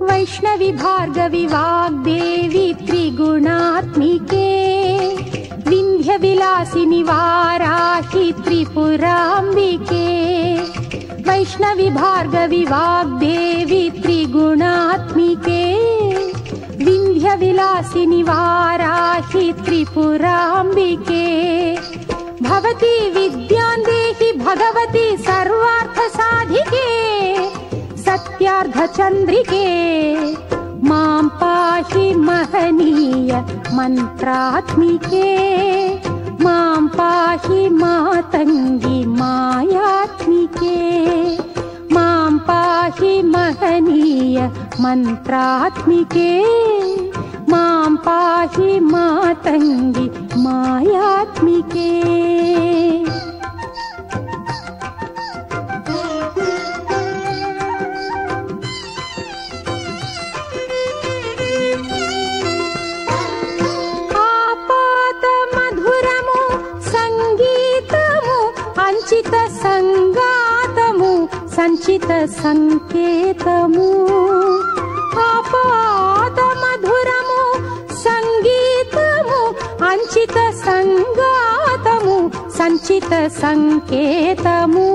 वैष्णवी भार्गवी वाग्देवी त्रिगुणात्मिके विंध्य विलासिनी वाराहि त्रिपुरांबिके वैष्णवी भार्गवी वाग्देवी त्रिगुणात्मिके विंध्य विलासिनी वाराहि त्रिपुरांबिके भवती विद्यां देहि भगवती सर्वार्थ साधिके सत्यार्थ चंद्रिके मां पाहि महनीय मंत्रात्मिके मां पाहि मातंगी मायात्मिके मां पाहि महनीय मंत्रात्मिके मां पाहि मातंगी मायात्मिके। आपात मधुरमु संगीतमु अंचित संगातमु संचित संकेतमु आपात मधुरमु संगीतमु अंचित संगातमु संचित संकेतमु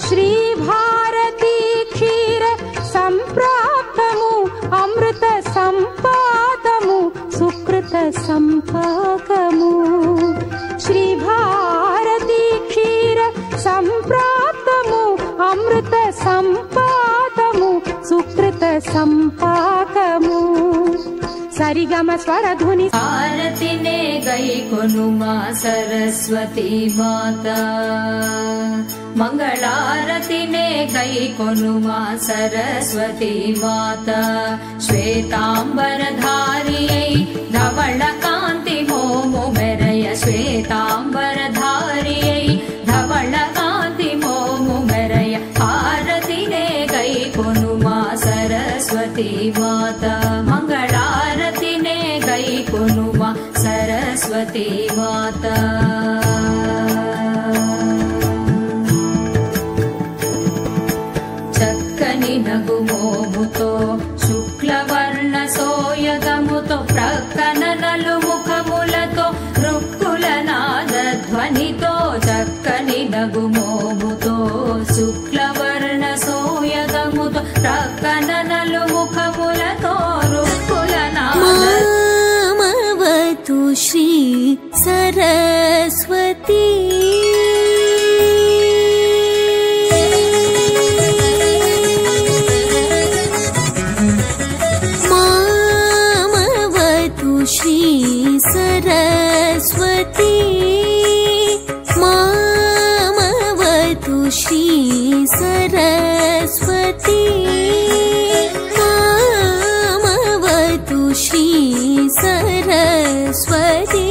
श्री भारती क्षीर संप्राप्तमु अमृत संपादमु सुकृत संपाकमु श्री भारती क्षीर संप्राप्तमु अमृत संपादमु सुकृत संपाकमु सरिगम स्वरध्वनि आरती ने गई कोनुमा सरस्वती माता मंगलारती ने गई कोनुमा सरस्वती माता श्वेतांबरधारियै धवल कांति मोमु मेरय श्वेतांबरधारियै धवल कांति मोमु मेरय आरती ने गई कोनुमा सरस्वती माता मंगलारती ने गई कोनुमा सरस्वती माता चक्कनि नगुमोमुतो शुक्लवर्ण सोयगमुतो प्रक्कन नलुमुखमुलतो रुक्कुलनादध्वनितो चक्कनि नगुमोमुतो शुक्लवर्ण सोयगमुतो प्रक्कन नलुमुखमुलतो रुक्कुलनादवतु श्री सरस्वती श्री सरस्वती मामवतु श्री सरस्वती मामवतु श्री सरस्वती।